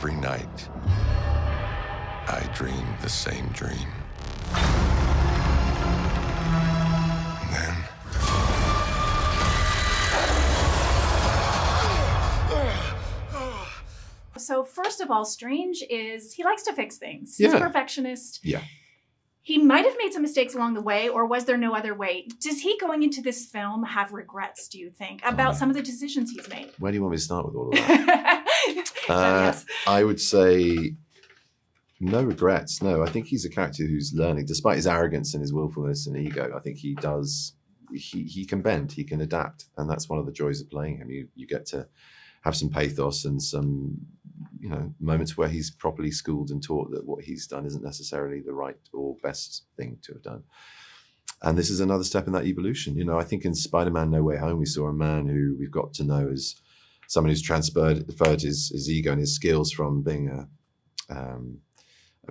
Every night, I dream the same dream. And then... So first of all, Strange he likes to fix things. He's a perfectionist. Yeah. He might have made some mistakes along the way, or was there no other way? Does he, going into this film, have regrets, do you think, about some of the decisions he's made? Where do you want me to start with all of that? Yes. I would say no regrets. No, I think he's a character who's learning, despite his arrogance and his willfulness and ego. I think he can bend, he can adapt. And that's one of the joys of playing him. You get to have some pathos and some, moments where he's properly schooled and taught that what he's done isn't necessarily the right or best thing to have done. And this is another step in that evolution. I think in Spider-Man No Way Home, we saw a man who we've got to know as someone who's transferred his ego and his skills from being a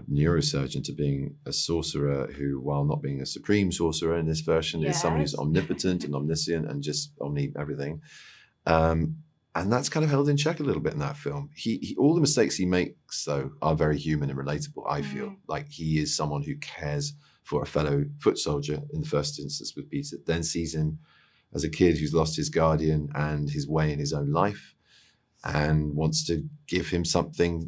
neurosurgeon to being a sorcerer who, while not being a supreme sorcerer in this version, is someone who's omnipotent and omniscient and just everything. And that's kind of held in check a little bit in that film. He all the mistakes he makes, though, are very human and relatable, I feel. Like he is someone who cares for a fellow foot soldier in the first instance with Peter, then sees him as a kid who's lost his guardian and his way in his own life and wants to give him something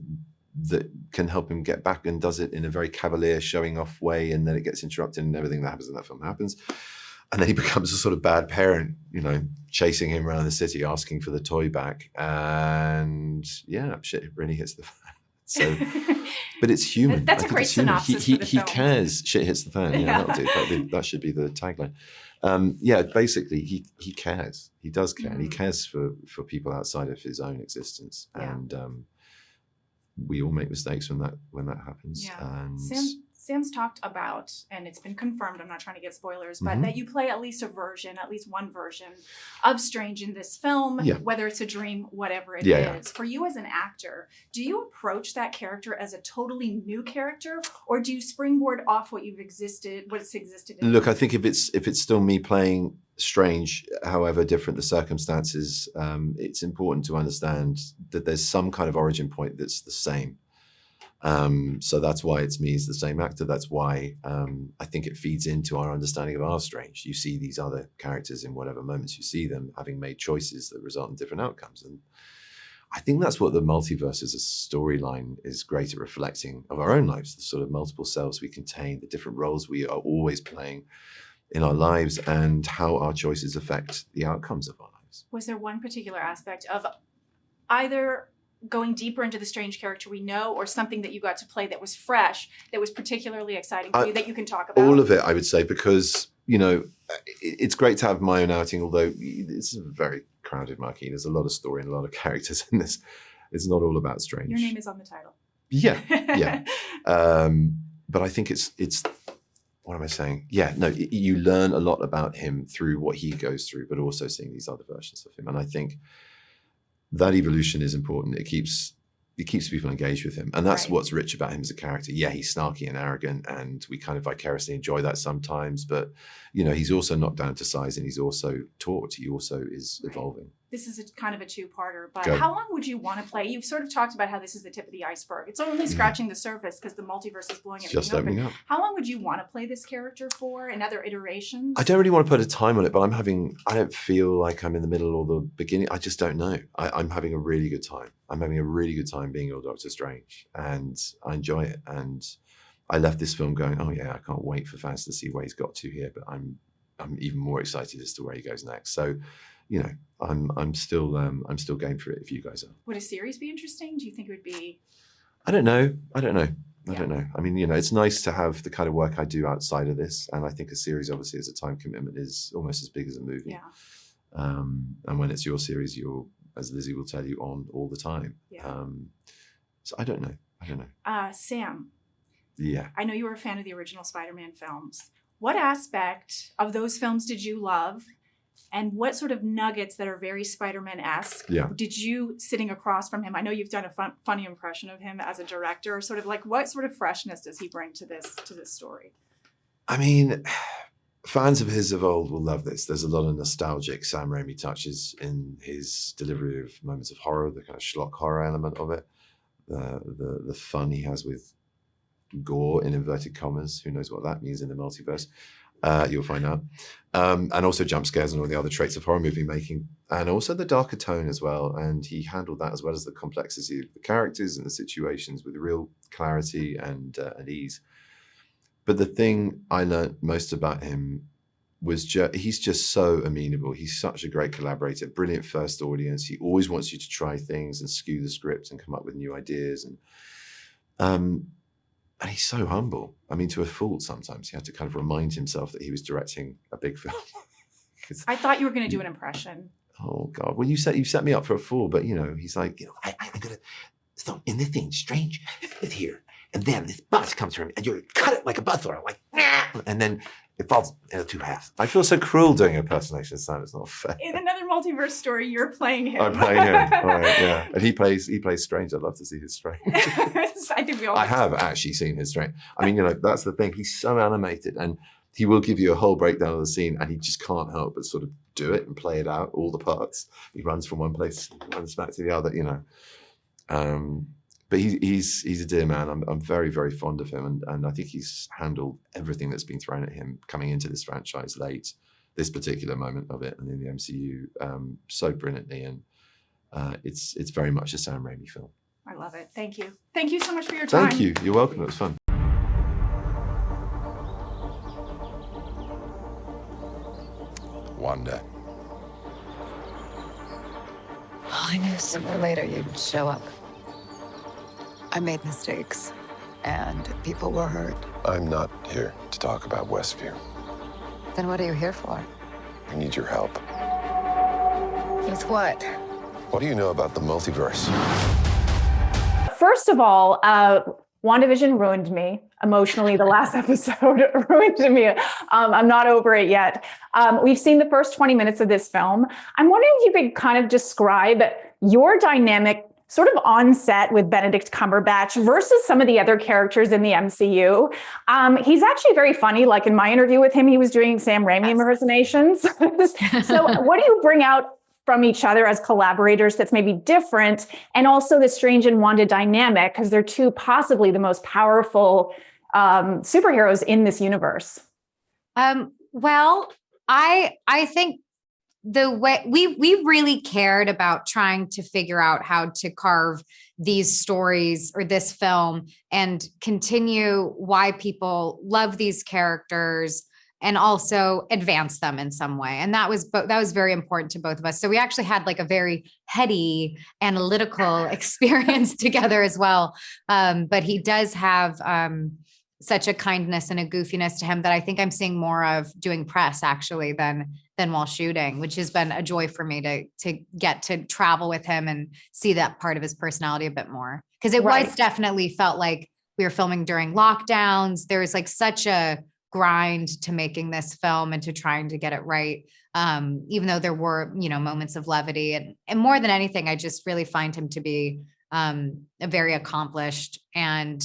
that can help him get back, and does it in a very cavalier, showing off way, and then it gets interrupted and everything that happens in that film happens. And then he becomes a sort of bad parent, chasing him around the city, asking for the toy back. And shit, it really hits the fan. So, but it's human. That's a great synopsis for the he film. cares. Shit hits the fan. Yeah, that'll do. That should be the tagline. Basically, he cares. He does care. And he cares for people outside of his own existence. Yeah. And we all make mistakes when that happens. Yeah. And Sam's talked about, and it's been confirmed, I'm not trying to get spoilers, but that you play at least one version of Strange in this film, whether it's a dream, whatever it is. For you as an actor, do you approach that character as a totally new character, or do you springboard off what's existed in? Look, I think if it's still me playing Strange, however different the circumstances, it's important to understand that there's some kind of origin point that's the same. So that's why it's me as the same actor. That's why I think it feeds into our understanding of our Strange. You see these other characters in whatever moments you see them having made choices that result in different outcomes. And I think that's what the multiverse as a storyline is great at reflecting of our own lives, the sort of multiple selves we contain, the different roles we are always playing in our lives, and how our choices affect the outcomes of our lives. Was there one particular aspect of either going deeper into the Strange character we know, or something that you got to play that was fresh, that was particularly exciting for you, that you can talk about? All of it, I would say, because, it's great to have my own outing, although it's a very crowded marquee. There's a lot of story and a lot of characters in this. It's not all about Strange. Your name is on the title. Yeah. But I think it's what am I saying? Yeah, no, you learn a lot about him through what he goes through, but also seeing these other versions of him. And I think that evolution is important. It keeps people engaged with him. And that's what's rich about him as a character. Yeah, he's snarky and arrogant, and we kind of vicariously enjoy that sometimes. But, he's also not down to size, and he's also taught. He also is evolving. This is kind of a two-parter, but how long would you want to play? You've sort of talked about how this is the tip of the iceberg. It's only scratching the surface because the multiverse is blowing everything just opening up. How long would you want to play this character for in other iterations? I don't really want to put a time on it, but I don't feel like I'm in the middle or the beginning. I just don't know. I'm having a really good time. I'm having a really good time being your Doctor Strange, and I enjoy it. And I left this film going, oh yeah, I can't wait for fans to see where he's got to here, but I'm even more excited as to where he goes next. So, I'm still game for it if you guys are. Would a series be interesting? Do you think it would be? I don't know. I don't know. I mean, it's nice to have the kind of work I do outside of this. And I think a series, obviously, as a time commitment, is almost as big as a movie. Yeah. And when it's your series, you're, as Lizzie will tell you, on all the time. Yeah. So I don't know. Sam. Yeah. I know you were a fan of the original Spider-Man films. What aspect of those films did you love? And what sort of nuggets that are very Spider-Man-esque did you, sitting across from him, I know you've done a funny impression of him as a director, sort of like what sort of freshness does he bring to this story? I mean, fans of his of old will love this. There's a lot of nostalgic Sam Raimi touches in his delivery of moments of horror, the kind of schlock horror element of it. the fun he has with gore in inverted commas. Who knows what that means in the multiverse? You'll find out. And also jump scares and all the other traits of horror movie making, and also the darker tone as well. And he handled that as well as the complexity of the characters and the situations with real clarity and ease. But the thing I learned most about him was he's just so amenable. He's such a great collaborator, brilliant first audience. He always wants you to try things and skew the script and come up with new ideas. And he's so humble. I mean, to a fault sometimes. He had to kind of remind himself that he was directing a big film. I thought you were going to do an impression. Oh, God. Well, you set me up for a fool, but, he's like, I'm going to, so in the thing, strange is here. And then this bus comes from, and you cut it like a bus thrower, like, and then it falls into two halves. I feel so cruel doing impersonation, Sam. It's not fair. In another multiverse story, you're playing him. I'm playing him. All right, yeah. And he plays Strange. I'd love to see his Strange. I think we all. I have actually seen his Strange. I mean, that's the thing. He's so animated, and he will give you a whole breakdown of the scene, and he just can't help but sort of do it and play it out, all the parts. He runs from one place, runs back to the other, But he's a dear man. I'm very, very fond of him, and I think he's handled everything that's been thrown at him coming into this franchise late, this particular moment of it, and in the MCU so brilliantly. And it's very much a Sam Raimi film. I love it. Thank you. Thank you so much for your time. Thank you. You're welcome. It was fun. Wanda. I knew sooner or later you'd show up. I made mistakes, and people were hurt. I'm not here to talk about Westview. Then what are you here for? I need your help. With what? What do you know about the multiverse? First of all, WandaVision ruined me emotionally. The last episode ruined me. I'm not over it yet. We've seen the first 20 minutes of this film. I'm wondering if you could kind of describe your dynamic sort of on set with Benedict Cumberbatch versus some of the other characters in the MCU. He's actually very funny. Like in my interview with him, he was doing Sam Raimi impersonations. So what do you bring out from each other as collaborators that's maybe different? And also the Strange and Wanda dynamic, because they're two possibly the most powerful superheroes in this universe. Well, I think the way we really cared about trying to figure out how to carve these stories or this film and continue why people love these characters and also advance them in some way. And that was very important to both of us. So we actually had like a very heady analytical experience together as well. But he does have such a kindness and a goofiness to him that I think I'm seeing more of doing press actually than while shooting, which has been a joy for me to get to travel with him and see that part of his personality a bit more. Because it was definitely felt like we were filming during lockdowns. There was like such a grind to making this film and to trying to get it right. Even though there were, moments of levity and more than anything, I just really find him to be a very accomplished and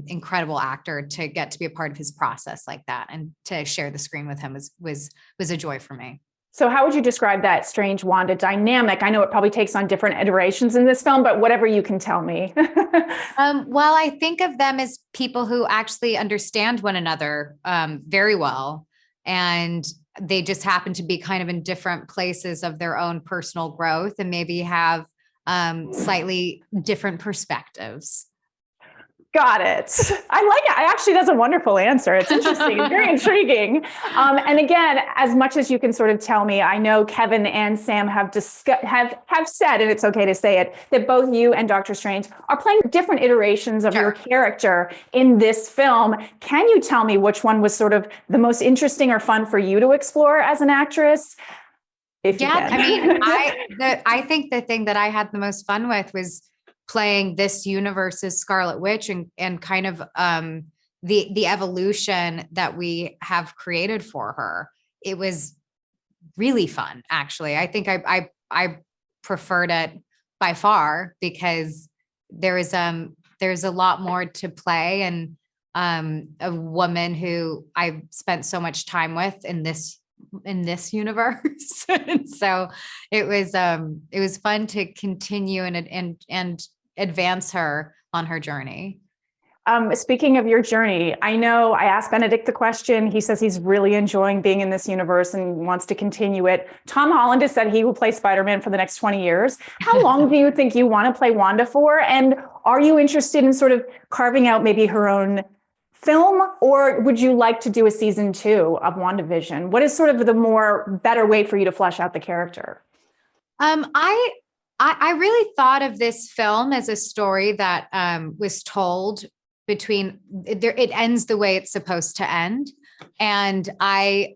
incredible actor. To get to be a part of his process like that and to share the screen with him was a joy for me. So how would you describe that Strange Wanda dynamic? I know it probably takes on different iterations in this film, but whatever you can tell me. Well, I think of them as people who actually understand one another very well. And they just happen to be kind of in different places of their own personal growth and maybe have slightly different perspectives. Got it. I like it. Actually, that's a wonderful answer. It's interesting. Very intriguing. And again, as much as you can sort of tell me, I know Kevin and Sam have said, and it's okay to say it, that both you and Doctor Strange are playing different iterations of your character in this film. Can you tell me which one was sort of the most interesting or fun for you to explore as an actress? I mean, I think the thing that I had the most fun with was playing this universe's Scarlet Witch and kind of the evolution that we have created for her. It was really fun, actually. I think I preferred it by far because there's a lot more to play, and a woman who I spent so much time with in this universe. And so it was fun to continue and advance her on her journey. Speaking of your journey, I know I asked Benedict the question. He says he's really enjoying being in this universe and wants to continue it. Tom Holland has said he will play Spider-Man for the next 20 years. How long do you think you want to play Wanda for? And are you interested in sort of carving out maybe her own film, or would you like to do a season 2 of WandaVision? What is sort of the more better way for you to flesh out the character? I really thought of this film as a story that was told it ends the way it's supposed to end. And I'm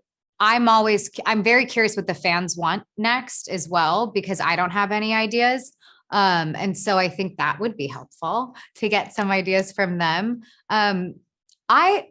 very curious what the fans want next as well, because I don't have any ideas. And so I think that would be helpful to get some ideas from them. My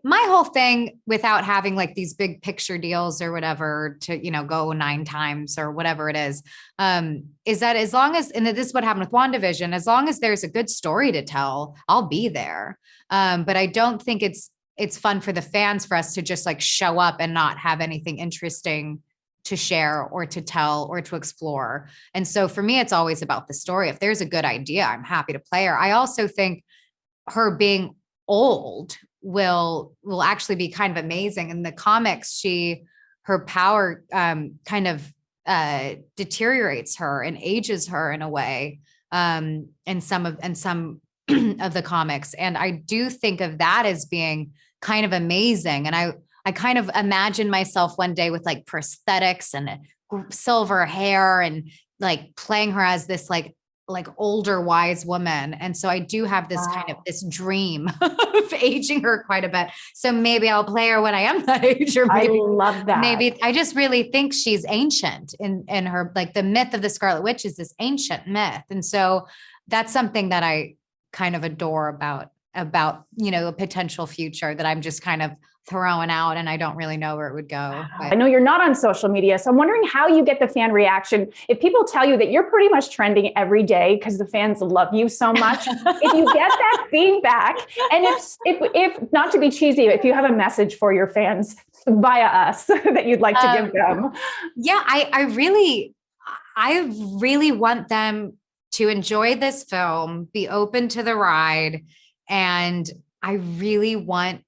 whole thing, without having like these big picture deals or whatever to, go 9 times or whatever it is that as long as, and this is what happened with WandaVision, as long as there's a good story to tell, I'll be there. But I don't think it's fun for the fans for us to just like show up and not have anything interesting to share or to tell or to explore. And so for me, it's always about the story. If there's a good idea, I'm happy to play her. I also think her being old will actually be kind of amazing. In the comics, her power kind of deteriorates her and ages her in a way in some of the comics. And I do think of that as being kind of amazing. And I kind of imagine myself one day with like prosthetics and silver hair and like playing her as this like older wise woman. And so I do have this kind of this dream of aging her quite a bit. So maybe I'll play her when I am that age, or maybe, I love that. Maybe I just really think she's ancient in her, like the myth of the Scarlet Witch is this ancient myth. And so that's something that I kind of adore about, a potential future that I'm just kind of throwing out, and I don't really know where it would go. But. I know you're not on social media, so I'm wondering how you get the fan reaction. If people tell you that you're pretty much trending every day because the fans love you so much, if you get that feedback, and if not to be cheesy, if you have a message for your fans via us that you'd like to give them. Yeah, I really want them to enjoy this film, be open to the ride, and I really want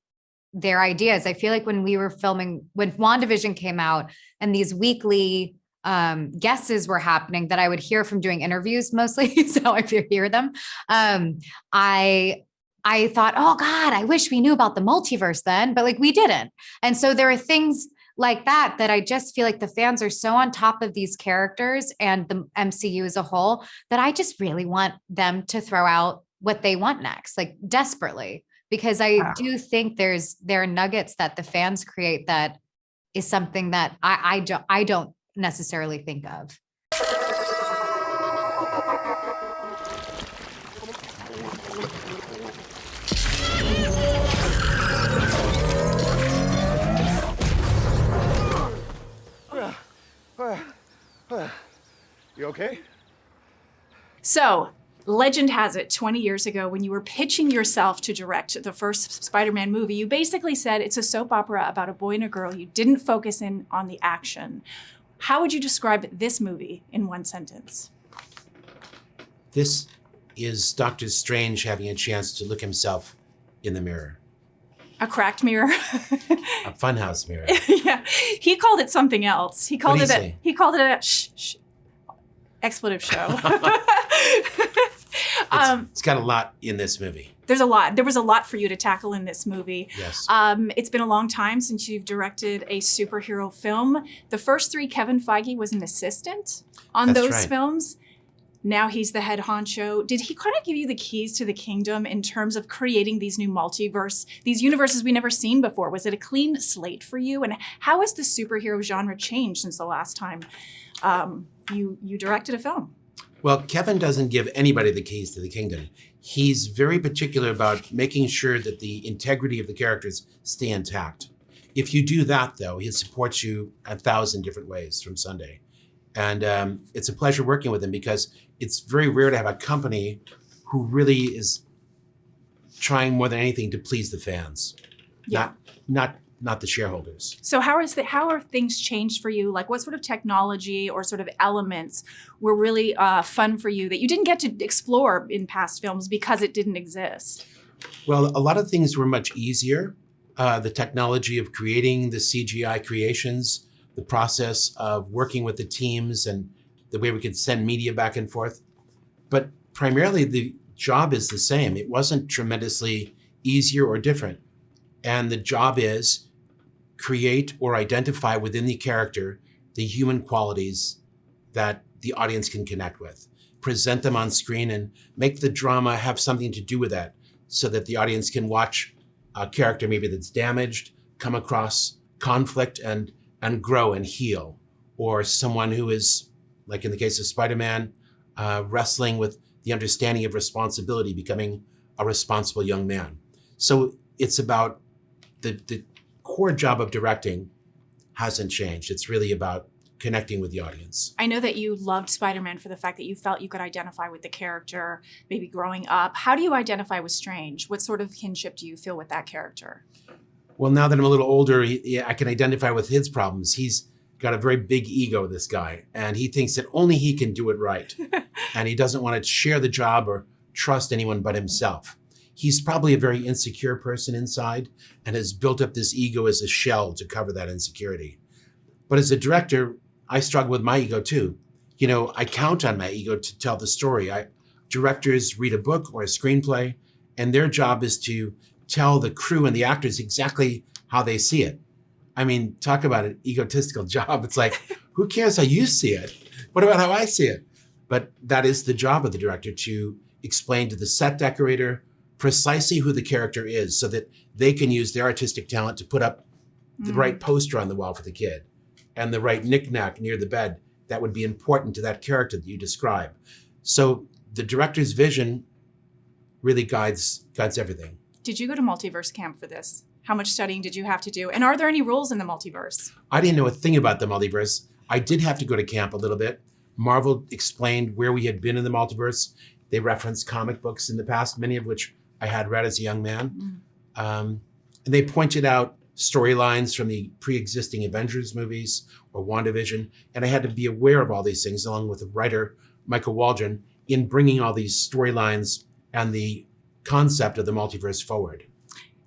their ideas. I feel like when we were filming, when WandaVision came out and these weekly guesses were happening that I would hear from doing interviews mostly, so I hear them, I thought, oh God, I wish we knew about the multiverse then, but like we didn't. And so there are things like that I just feel like the fans are so on top of these characters and the MCU as a whole that I just really want them to throw out what they want next, like desperately. Because I do think there are nuggets that the fans create that is something that I don't necessarily think of. You okay? So, legend has it, 20 years ago, when you were pitching yourself to direct the first Spider-Man movie, you basically said it's a soap opera about a boy and a girl. You didn't focus in on the action. How would you describe this movie in one sentence? This is Doctor Strange having a chance to look himself in the mirror. A cracked mirror? A funhouse mirror. Yeah, he called it something else. He called it a expletive show. It's got a lot in this movie. There's a lot. There was a lot for you to tackle in this movie. Yes. It's been a long time since you've directed a superhero film. The first 3, Kevin Feige was an assistant on those films. Now he's the head honcho. Did he kind of give you the keys to the kingdom in terms of creating these new multiverse, these universes we never seen before? Was it a clean slate for you? And how has the superhero genre changed since the last time you directed a film? Well, Kevin doesn't give anybody the keys to the kingdom. He's very particular about making sure that the integrity of the characters stay intact. If you do that, though, he supports you 1,000 different ways from Sunday. And it's a pleasure working with him because it's very rare to have a company who really is trying more than anything to please the fans. Yeah. Not not the shareholders. So how are things changed for you? Like what sort of technology or sort of elements were really fun for you that you didn't get to explore in past films because it didn't exist? Well, a lot of things were much easier. The technology of creating the CGI creations, the process of working with the teams and the way we could send media back and forth. But primarily the job is the same. It wasn't tremendously easier or different. And the job is create or identify within the character the human qualities that the audience can connect with, present them on screen and make the drama have something to do with that so that the audience can watch a character maybe that's damaged, come across conflict and grow and heal, or someone who is, like in the case of Spider-Man, wrestling with the understanding of responsibility, becoming a responsible young man. So it's about the core job of directing hasn't changed. It's really about connecting with the audience. I know that you loved Spider-Man for the fact that you felt you could identify with the character, maybe growing up. How do you identify with Strange? What sort of kinship do you feel with that character? Well, now that I'm a little older, I can identify with his problems. He's got a very big ego, this guy, and he thinks that only he can do it right. And he doesn't want to share the job or trust anyone but himself. He's probably a very insecure person inside and has built up this ego as a shell to cover that insecurity. But as a director, I struggle with my ego too. You know, I count on my ego to tell the story. Directors read a book or a screenplay, and their job is to tell the crew and the actors exactly how they see it. I mean, talk about an egotistical job. It's like, who cares how you see it? What about how I see it? But that is the job of the director, to explain to the set decorator precisely who the character is so that they can use their artistic talent to put up the right poster on the wall for the kid and the right knick-knack near the bed that would be important to that character that you describe. So the director's vision really guides everything. Did you go to multiverse camp for this? How much studying did you have to do? And are there any rules in the multiverse? I didn't know a thing about the multiverse. I did have to go to camp a little bit. Marvel explained where we had been in the multiverse. They referenced comic books in the past, many of which I had read as a young man. And they pointed out storylines from the pre-existing Avengers movies or WandaVision. And I had to be aware of all these things, along with the writer, Michael Waldron, in bringing all these storylines and the concept of the multiverse forward.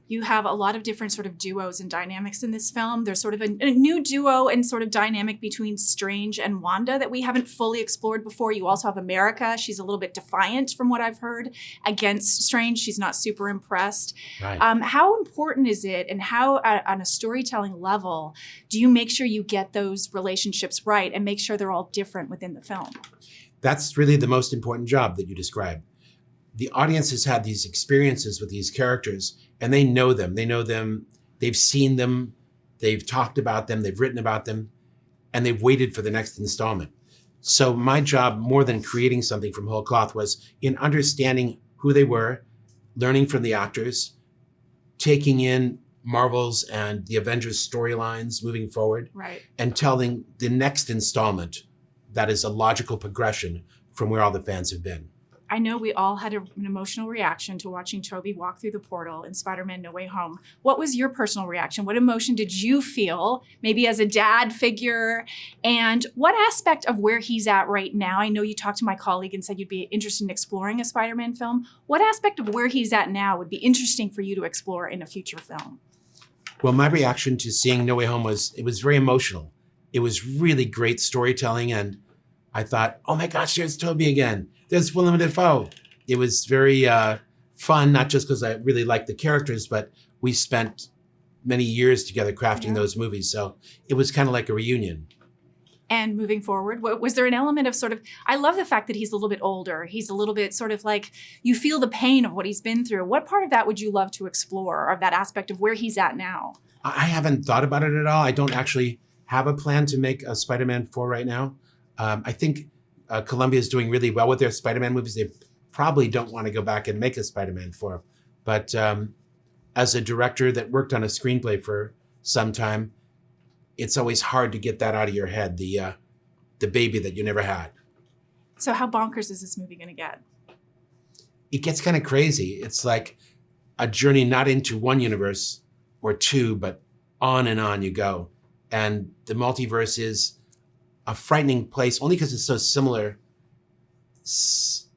You have a lot of different sort of duos and dynamics in this film. There's sort of a new duo and sort of dynamic between Strange and Wanda that we haven't fully explored before. You also have America. She's a little bit defiant from what I've heard against Strange. She's not super impressed. Right. How important is it, and how on a storytelling level do you make sure you get those relationships right and make sure they're all different within the film? That's really the most important job that you described. The audience has had these experiences with these characters, and they know them. They know them. They've seen them. They've talked about them. They've written about them, and they've waited for the next installment. So my job, more than creating something from whole cloth, was in understanding who they were, learning from the actors, taking in Marvel's and the Avengers storylines moving forward, right, and telling the next installment that is a logical progression from where all the fans have been. I know we all had an emotional reaction to watching Tobey walk through the portal in Spider-Man No Way Home. What was your personal reaction? What emotion did you feel, maybe as a dad figure? And what aspect of where he's at right now? I know you talked to my colleague and said you'd be interested in exploring a Spider-Man film. What aspect of where he's at now would be interesting for you to explore in a future film? Well, my reaction to seeing No Way Home was very emotional. It was really great storytelling, and I thought, oh my gosh, there's Tobey again. There's Willem Dafoe. It was very fun, not just because I really liked the characters, but we spent many years together crafting those movies. So it was kind of like a reunion. And moving forward, was there an element of sort of, I love the fact that he's a little bit older. He's a little bit sort of like, you feel the pain of what he's been through. What part of that would you love to explore, of that aspect of where he's at now? I haven't thought about it at all. I don't actually have a plan to make a Spider-Man 4 right now. I think Columbia is doing really well with their Spider-Man movies. They probably don't want to go back and make a Spider-Man 4. But as a director that worked on a screenplay for some time, it's always hard to get that out of your head, the baby that you never had. So how bonkers is this movie going to get? It gets kind of crazy. It's like a journey not into one universe or two, but on and on you go. And the multiverse is a frightening place only because it's so similar.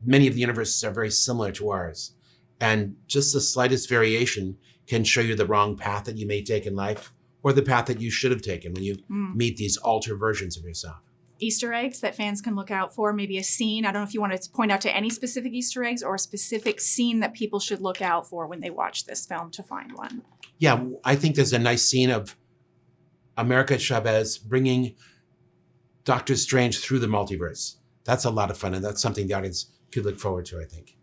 Many of the universes are very similar to ours. And just the slightest variation can show you the wrong path that you may take in life or the path that you should have taken when you meet these altered versions of yourself. Easter eggs that fans can look out for, maybe a scene. I don't know if you want to point out to any specific Easter eggs or a specific scene that people should look out for when they watch this film to find one. Yeah, I think there's a nice scene of America Chavez bringing Doctor Strange through the multiverse. That's a lot of fun, and that's something the audience could look forward to, I think.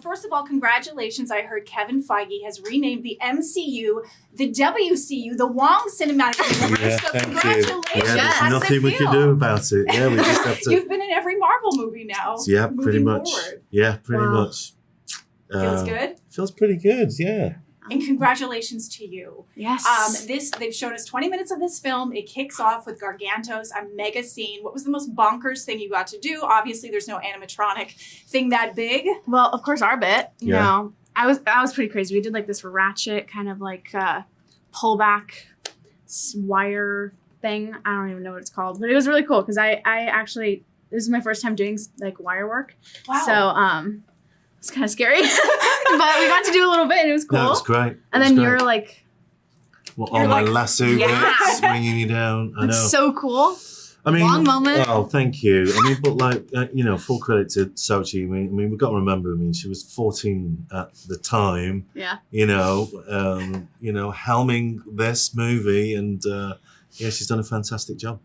First of all, congratulations. I heard Kevin Feige has renamed the MCU, the WCU, the Wong Cinematic Universe. Yeah, so thank congratulations. you. Yeah, there's nothing we can do about it. Yeah, we just have to. You've been in every Marvel movie now. Yeah, pretty much. Forward. Yeah, pretty much. Feels good? Feels pretty good, yeah. And congratulations to you. Yes. They've shown us 20 minutes of this film. It kicks off with Gargantos, a mega scene. What was the most bonkers thing you got to do? Obviously, there's no animatronic thing that big. Well, of course, our bit. You Yeah. know, I was pretty crazy. We did like this ratchet kind of like pullback wire thing. I don't even know what it's called, but it was really cool because I actually, this is my first time doing like wire work. Wow. So it's kind of scary, but we got to do a little bit and it was cool. No, it was great. And then you're like, well, on my lasso yeah. bit, swinging you down. I know. it's so cool. I mean, long moment. Oh, thank you. I mean, but like, you know, full credit to Xochitl. I mean, we've got to remember. I mean, she was 14 at the time. Yeah. You know, helming this movie, and yeah, she's done a fantastic job.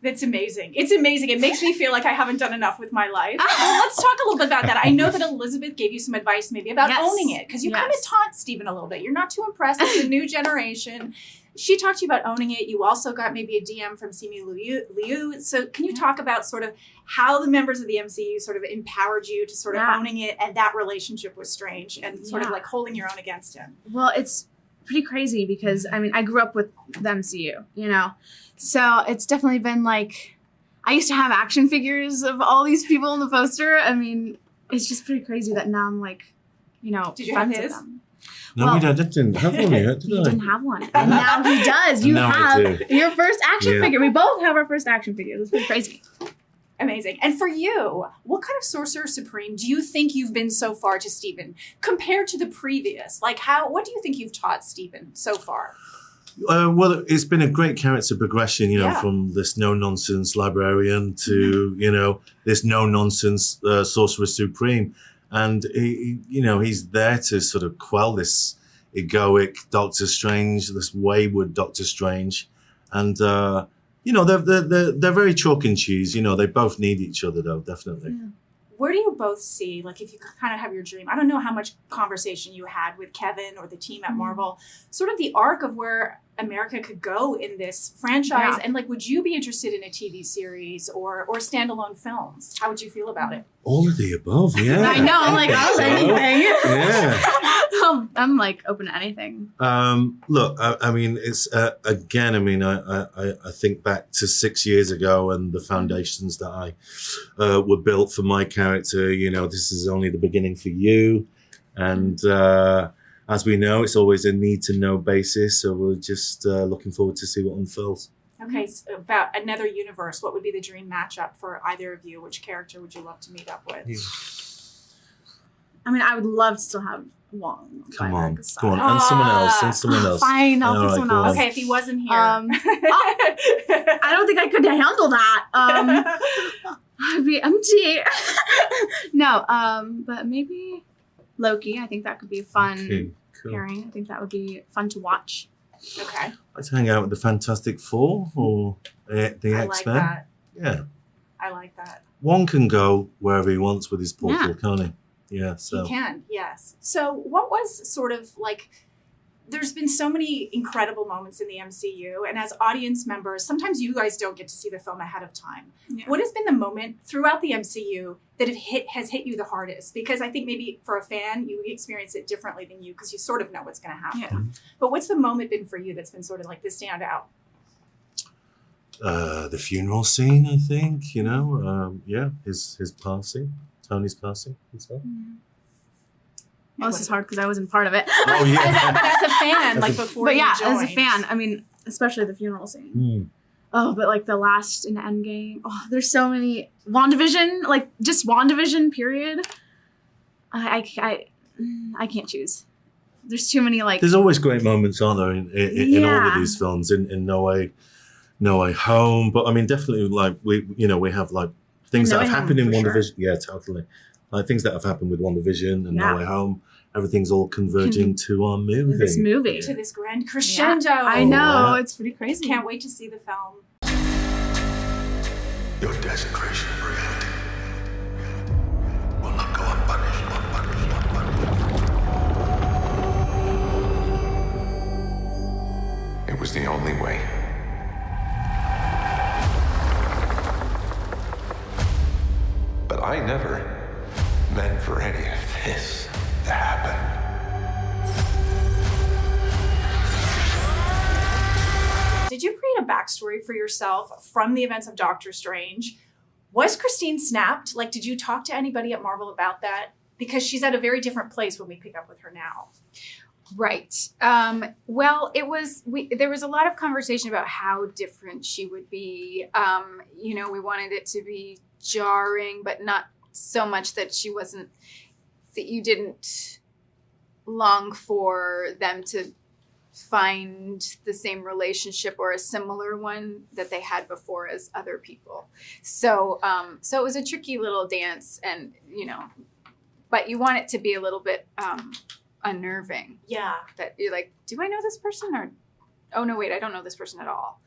That's amazing. It's amazing. It makes me feel like I haven't done enough with my life. Well, let's talk a little bit about that. I know that Elizabeth gave you some advice maybe about owning it because you kind of taught Stephen a little bit. You're not too impressed with the new generation. She talked to you about owning it. You also got maybe a DM from Simu Liu. So can you talk about sort of how the members of the MCU sort of empowered you to sort of owning it, and that relationship was Strange and sort of like holding your own against him? Well, it's pretty crazy because, I mean, I grew up with the MCU, you know? So it's definitely been like, I used to have action figures of all these people in the poster. I mean, it's just pretty crazy that now I'm like, you know, did you have friends with his? them. No, Well, we didn't have one yet, did He I? didn't have one. And now he does. You Now I have do. your first action Yeah. figure. We both have our first action figures. It's pretty crazy. Amazing. And for you, what kind of Sorcerer Supreme do you think you've been so far to Stephen compared to the previous? Like what do you think you've taught Stephen so far? Well, it's been a great character progression, you know, Yeah. from this no-nonsense librarian to, you know, this no-nonsense Sorcerer Supreme. And, he's there to sort of quell this egoic Doctor Strange, this wayward Doctor Strange. And, they're very chalk and cheese. You know, they both need each other, though, definitely. Yeah. Where do you both see, like if you kind of have your dream, I don't know how much conversation you had with Kevin or the team at Marvel, sort of the arc of where America could go in this franchise. And like, would you be interested in a TV series or standalone films? How would you feel about it? All of the above, yeah. I know. I'm like, I'll anything. Yeah. I'm like open to anything. Look, I mean, it's again. I mean, I think back to 6 years ago and the foundations that I were built for my character. You know, this is only the beginning for you, and as we know, it's always a need to know basis. So we're just looking forward to see what unfolds. Okay, so about another universe, what would be the dream matchup for either of you? Which character would you love to meet up with? I mean, I would love to still have Wong. Come on, go on, and someone else, and someone else. Fine, I'll All pick right, someone go on. else. Okay, if he wasn't here. I don't think I could handle that. I'd be empty. No, but maybe Loki. I think that could be a fun Okay, cool. pairing. I think that would be fun to watch. Okay. Let's hang out with the Fantastic Four or the I like X-Men. that. Yeah, I like that. one can go wherever he wants with his portal, Yeah. can't he? Yeah, so. He can, yes. So what was sort of like there's been so many incredible moments in the MCU, and as audience members, sometimes you guys don't get to see the film ahead of time. Yeah. What has been the moment throughout the MCU that has hit you the hardest? Because I think maybe for a fan, you experience it differently than you because you sort of know what's going to happen. Yeah. But what's the moment been for you that's been sort of like this stand out? The funeral scene, I think, his passing, Tony's passing and stuff. Mm-hmm. Well, this is hard because I wasn't part of it. Oh, yeah. But as a fan, like before But you yeah, joined. as a fan, I mean, especially the funeral scene. Oh, but like the last in Endgame. Oh, there's so many. WandaVision, like just WandaVision, period. I can't choose. There's too many like. There's always great moments, aren't there, in all of these films? In No Way Home, but I mean, definitely like we have like things that have happened in WandaVision. Sure. Yeah, totally. Like things that have happened with WandaVision and No Way Home. Everything's all converging to our movie. This movie. To this grand crescendo. Yeah, I know. It's pretty crazy. Can't wait to see the film. Your desecration of reality will not go unpunished. It was the only way. But I never meant for any of this to happen. Did you create a backstory for yourself from the events of Doctor Strange? Was Christine snapped? Like, did you talk to anybody at Marvel about that? Because she's at a very different place when we pick up with her now. Right. Well, there was a lot of conversation about how different she would be. We wanted it to be jarring, but not so much that you didn't long for them to find the same relationship or a similar one that they had before as other people. So it was a tricky little dance, and but you want it to be a little bit unnerving. Yeah. That you're like, do I know this person? Or, oh no, wait, I don't know this person at all.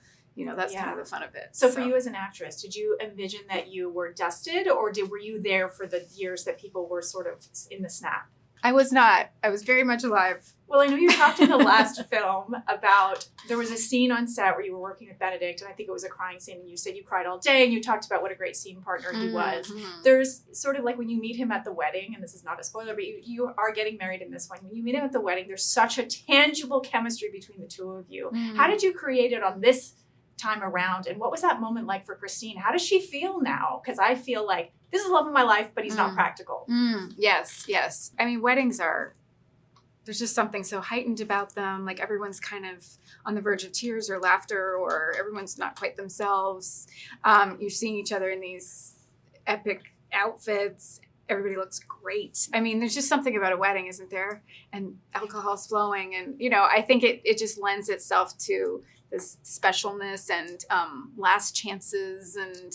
That's kind of the fun of it. So for you as an actress, did you envision that you were dusted, or were you there for the years that people were sort of in the snap? I was not. I was very much alive. Well, I know you talked in the last film about, there was a scene on set where you were working with Benedict, and I think it was a crying scene, and you said you cried all day, and you talked about what a great scene partner he was. There's sort of like when you meet him at the wedding, and this is not a spoiler, but you are getting married in this one. When you meet him at the wedding, there's such a tangible chemistry between the two of you. How did you create it on this time around, and what was that moment like for Christine? How does she feel now? Because I feel like this is the love of my life, but he's not practical. Yes. I mean, weddings there's just something so heightened about them. Like everyone's kind of on the verge of tears or laughter, or everyone's not quite themselves. You're seeing each other in these epic outfits. Everybody looks great. I mean, there's just something about a wedding, isn't there? And alcohol's flowing, and I think it just lends itself to this specialness and last chances and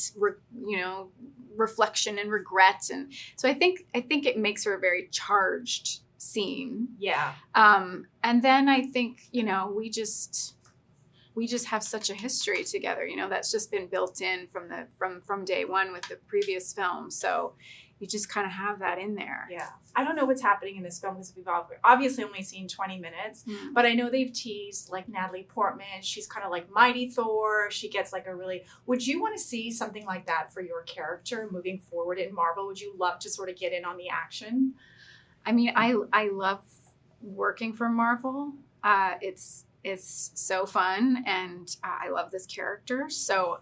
reflection and regret, and so I think it makes for a very charged scene. Yeah. And then I think we just have such a history together. That's just been built in from day one with the previous film. So you just kind of have that in there. Yeah. I don't know what's happening in this film because we've obviously only seen 20 minutes, but I know they've teased like Natalie Portman. She's kind of like Mighty Thor. She gets like would you want to see something like that for your character moving forward in Marvel? Would you love to sort of get in on the action? I mean, I love working for Marvel. It's so fun, and I love this character. So,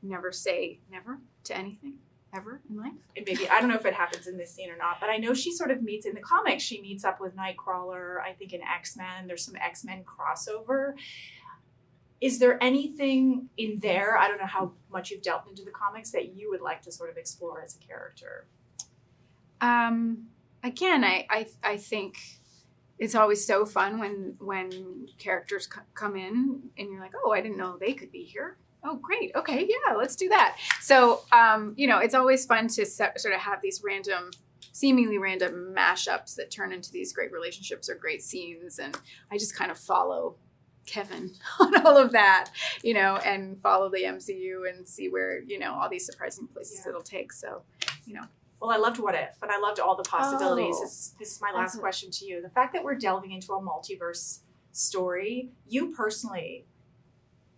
never say never to anything. Ever in life? And maybe, I don't know if it happens in this scene or not, but I know she sort of meets in the comics. She meets up with Nightcrawler, I think in X-Men. There's some X-Men crossover. Is there anything in there, I don't know how much you've delved into the comics, that you would like to sort of explore as a character? Again, I think it's always so fun when characters come in and you're like, oh, I didn't know they could be here. Oh, great. Okay, yeah, let's do that. So, it's always fun to sort of have these seemingly random mashups that turn into these great relationships or great scenes. And I just kind of follow Kevin on all of that, and follow the MCU and see where, all these surprising places it'll take. So, Well, I loved What If, and I loved all the possibilities. This is my last question to you. The fact that we're delving into a multiverse story. You personally,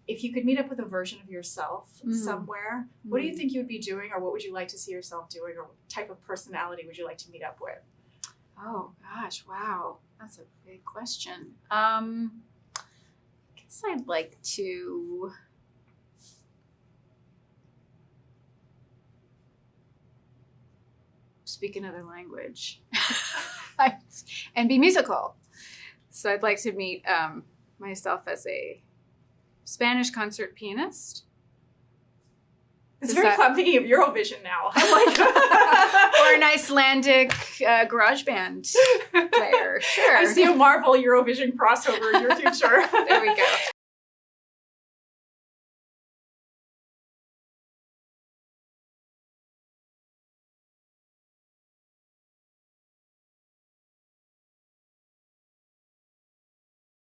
if you could meet up with a version of yourself somewhere, what do you think you would be doing, or what would you like to see yourself doing, or what type of personality would you like to meet up with? Oh gosh, wow. That's a big question. I guess I'd like to speak another language and be musical. So I'd like to meet myself as a Spanish concert pianist. It's very I'm thinking of Eurovision now. I'm like, or an Icelandic garage band player. Sure. I see a Marvel Eurovision crossover in your future. There we go.